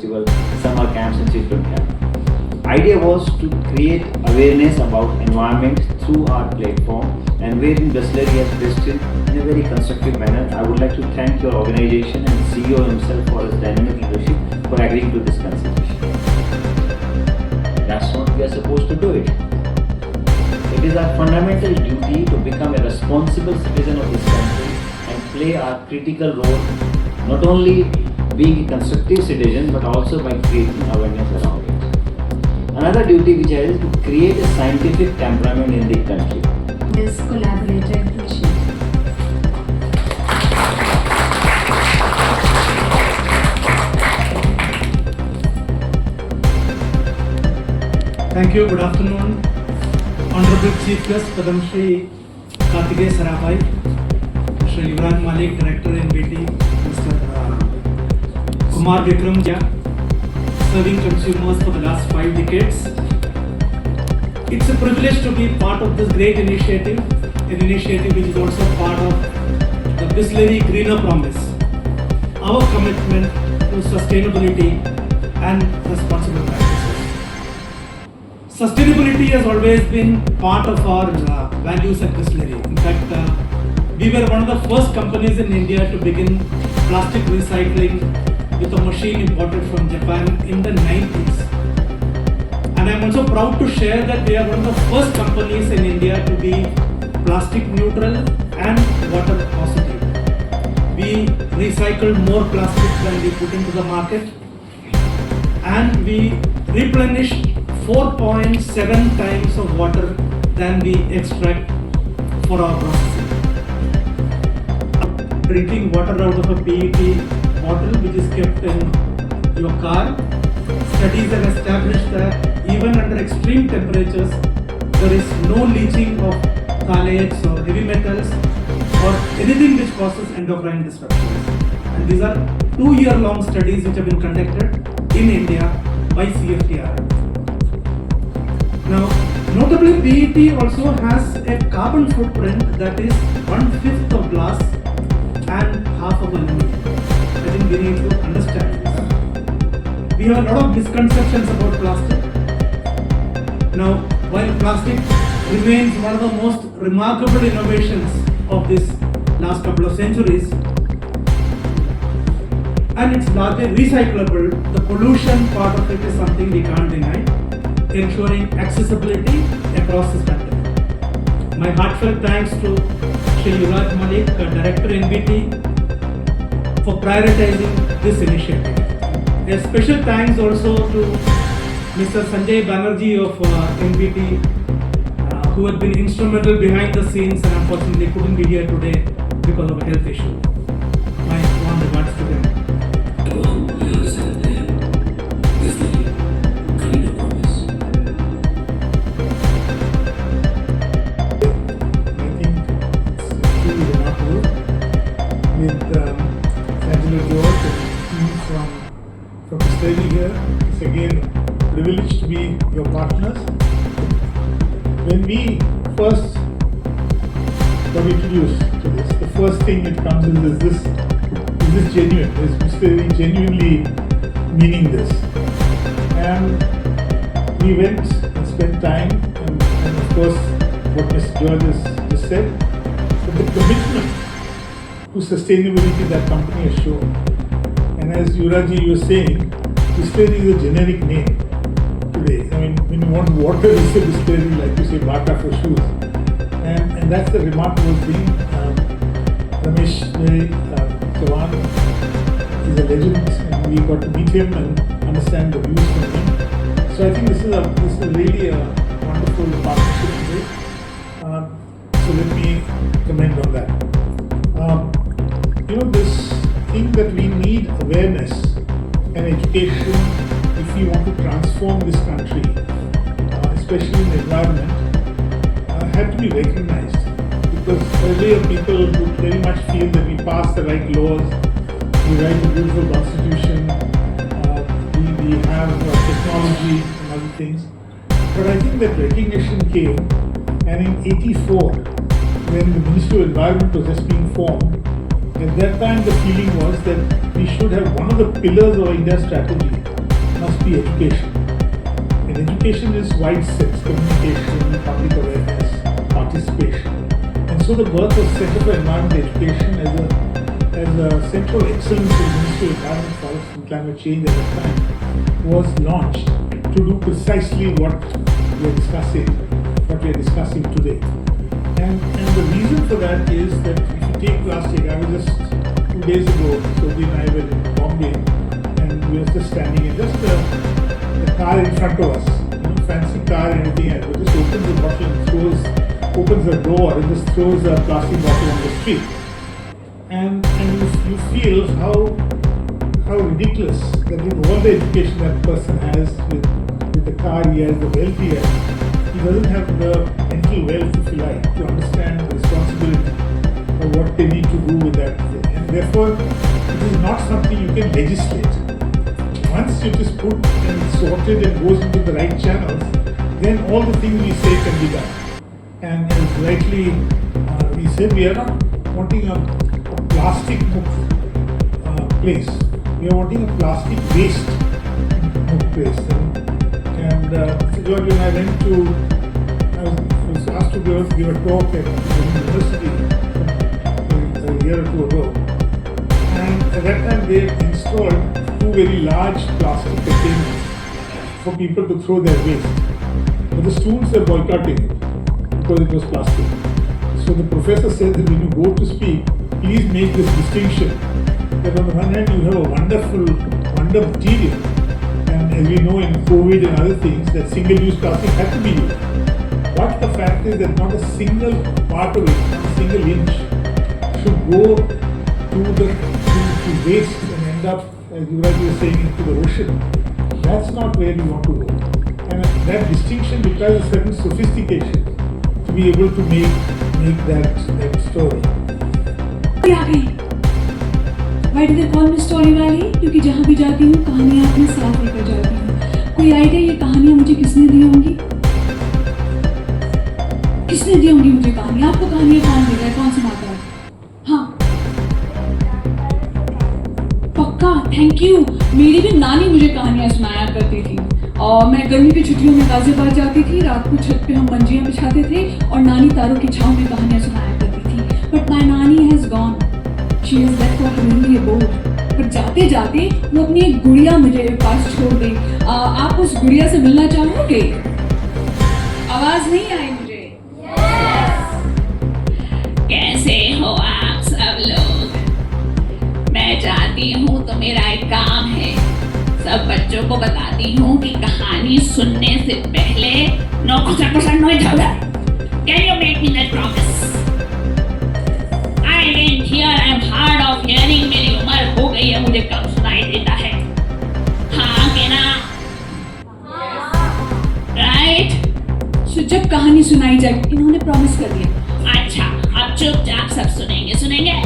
festival, summer camps and children camp. Idea was to create awareness about environment through our platform, and wherein Bisleri has presented in a very constructive manner. I would like to thank your organization and CEO himself for his dynamic leadership for agreeing to this consideration. That's not we are supposed to do it. It is our fundamental duty to become a responsible citizen of this country and play our critical role, not only being a constructive citizen but also by creating awareness around it. Another duty which I have is to create a scientific temperament in the country. This collaborative achieved. Thank you. Good afternoon. Honorable Chief Guest Padam Shri Kartikeya Sarabhai, Mr. Yuvraj Malik, Director NBT, Mr. Kumar Vikram Jha, serving consumers for the last 5 decades. It's a privilege to be part of this great initiative, an initiative which is also part of the Bisleri Greener Promise, our commitment to sustainability and responsible practices. Sustainability has always been part of our values at Bisleri. In fact, we were one of the first companies in India to begin plastic recycling with a machine imported from Japan in the 90s. And I'm also proud to share that we are one of the first companies in India to be plastic neutral and water positive. We recycled more plastic than we put into the market, and we replenished 4.7 times of water than we extract for our processing. Drinking water out of a PET bottle which is kept in your car, studies have established that even under extreme temperatures, there is no leaching of phthalates or heavy metals or anything which causes endocrine disruptions. And these are 2-year-long studies which have been conducted in India by CFTR. Now, notably, PET also has a carbon footprint that is 1/5 of glass and half of aluminum. I think we need to understand this. We have a lot of misconceptions about plastic. Now, while plastic remains one of the most remarkable innovations of this last couple of centuries, and it's largely recyclable, the pollution part of it is something we can't deny, ensuring accessibility across this country. My heartfelt thanks to Shri Yuvraj Malik, Director NBT, for prioritizing this initiative. A special thanks also to Mr. Sanjay Banerjee of NBT, who had been instrumental behind the scenes and unfortunately couldn't be here today because of a health issue. My warm regards to them. With Angela George and the team from Bisleri here. It's again a privilege to be your partners. When we first got introduced to this, the first thing that comes is this genuine? Is Bisleri genuinely meaning this? And we went and spent time, and of course what Mr. George has just said, but the commitment to sustainability that company has shown. And as Yuraji, you were saying, Bisleri is a generic name today. I mean, when you want water, you say Bisleri, like you say Bata for shoes. And that's the remarkable thing. Ramesh Chavan is a legend, and we got to meet him and understand the views from him. So I think this is really a wonderful partnership today. So let me comment on that. This thing that we need awareness and education if we want to transform this country, especially in the environment, have to be recognized. Because earlier people would very much feel that we pass the right laws, we write a beautiful constitution, we have technology and other things. But I think that recognition came, and in '84, when the Ministry of Environment was just being formed, at that time the feeling was that we should have one of the pillars of India's strategy must be education. And education is wide sense, communication, public awareness, participation. And so the birth of Center for Environmental Education as a center of excellence in the Ministry of Environment, Forest and Climate Change at that time was launched to do precisely what we are discussing today. And the reason for that is that if you take plastic, I was just 2 days ago, Sophie and I were in Bombay, and we were just standing in just a car in front of us, fancy car and everything else, but just opens the bottle and opens the door and just throws a plastic bottle on the street. And you feel how ridiculous that with all the education that person has, with the car he has, the wealth he has, he doesn't have the mental wealth, if you like, to understand the responsibility of what they need to do with that thing. And therefore, it is not something you can legislate. Once it is put and it's sorted and goes into the right channels, then all the things we say can be done. And as rightly we said, we are not wanting a plastic place. We are wanting a plastic waste place. And Mr. George and I was asked to give a talk at the university a year or two ago. And at that time they installed 2 very large plastic containers for people to throw their waste. But the students were boycotting it because it was plastic. So the professor said that when you go to speak, please make this distinction that on the one hand you have a wonderful material, and as we know in COVID and other things that single-use plastic had to be used. But the fact is that not a single part of it, not a single inch should go to waste and end up, as you were saying, into the ocean. That's not where we want to go. And that distinction requires a certain sophistication to be able to make that story. Why do they call me story वाली? क्योंकि जहाँ भी जाती हूँ कहानियाँ अपने साथ लेकर जाती हूँ। कोई आइडिया ये कहानियाँ मुझे किसने दी होंगी? किसने दी होंगी मुझे कहानी? आपको कहानियाँ कौन दे रहा है? कौन सुनाता है? हाँ, पक्का, थैंक यू। मेरी भी नानी मुझे कहानियाँ सुनाया करती थी। और मैं गर्मी की छुट्टियों में गाजियाबाद जाती थी, रात को छत पे हम मंजियाँ बिछाते थे और नानी तारों की छाँव में कहानियाँ सुनाया करती थी। बट माय नानी has gone, she is left for heavenly abode. पर जाते जाते वो अपनी एक गुड़िया मुझे पास छोड़ गई। आप उस गुड़िया से मिलना चाहोगे? आवाज़ नहीं आई मुझे। कैसे हो आप सब लोग? मैं जाती हूँ तो मेरा एक काम है, सब बच्चों को बताती हूँ कि कहानी सुनने से पहले नो कुछ नो इधर। Can you make me that promise? I didn't hear, I'm hard of hearing, मेरी उम्र हो गई है, मुझे कम सुनाई देता है। हाँ के ना? राइट? So जब कहानी सुनाई जाएगी, इन्होंने प्रॉमिस कर दिया। अच्छा, अब चुपचाप सब सुनेंगे?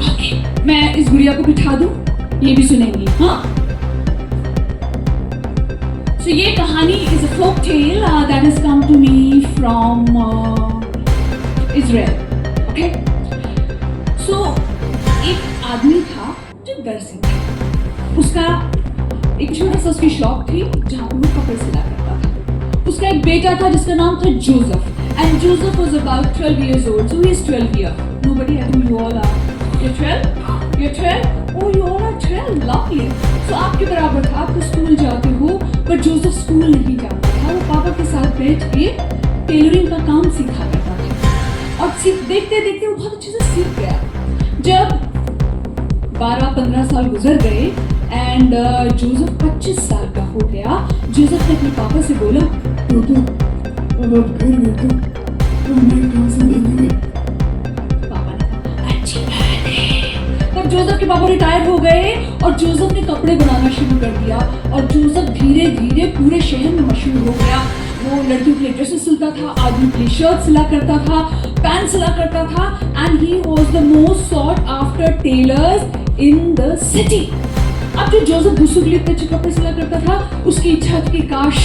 ओके, मैं इस गुड़िया को बिठा दूँ, ये भी सुनेंगी, हाँ? So ये कहानी is a folk tale that has come to me from Israel. Okay? So एक आदमी था जो दर्जी था। उसका एक छोटा सा उसकी शॉप थी जहाँ पे वो कपड़े सिला करता था। उसका एक बेटा था जिसका नाम था Joseph, and Joseph was about 12 years old. So he is 12 here. Nobody, I think you all are. You're 12? You're 12? Oh, you all are 12. Lovely. So आपके बराबर था, आप तो स्कूल जाते हो, पर जोसेफ स्कूल नहीं जाता था। वो पापा के साथ बैठ के टेलरिंग का काम सीखा करता था और देखते देखते वो बहुत अच्छे से सीख गया। जब 12-15 साल गुजर गए एंड जोसेफ 25 साल का हो गया, जोसेफ ने अपने पापा से बोला, पापा ने कहा अच्छी बात है। तब जोसेफ के पापा रिटायर हो गए और जोसेफ ने कपड़े बनाना शुरू कर दिया और जोसेफ धीरे धीरे पूरे शहर में मशहूर हो गया। वो लड़कियों के लिए ड्रेसेस सिलता था, आदमी के लिए शर्ट सिला करता था, पैंट सिला करता था, and he was the most sought after tailors in the city. अब जो जोसेफ दूसरों के लिए इतने अच्छे कपड़े सिला करता था, उसकी इच्छा थी कि काश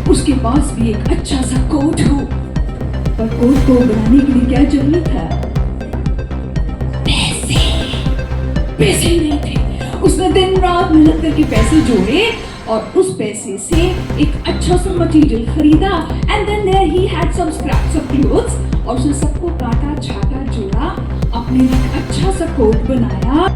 उसके पास भी एक अच्छा सा कोट हो, पर कोट को बनाने के लिए क्या चाहिए था? पैसे ही नहीं थे। उसने दिन रात मेहनत करके पैसे जोड़े और उस पैसे से एक अच्छा सा मटेरियल खरीदा and then there he had some scraps of clothes और उसने सबको काटा छाटा जोड़ा अपने लिए एक अच्छा सा कोट बनाया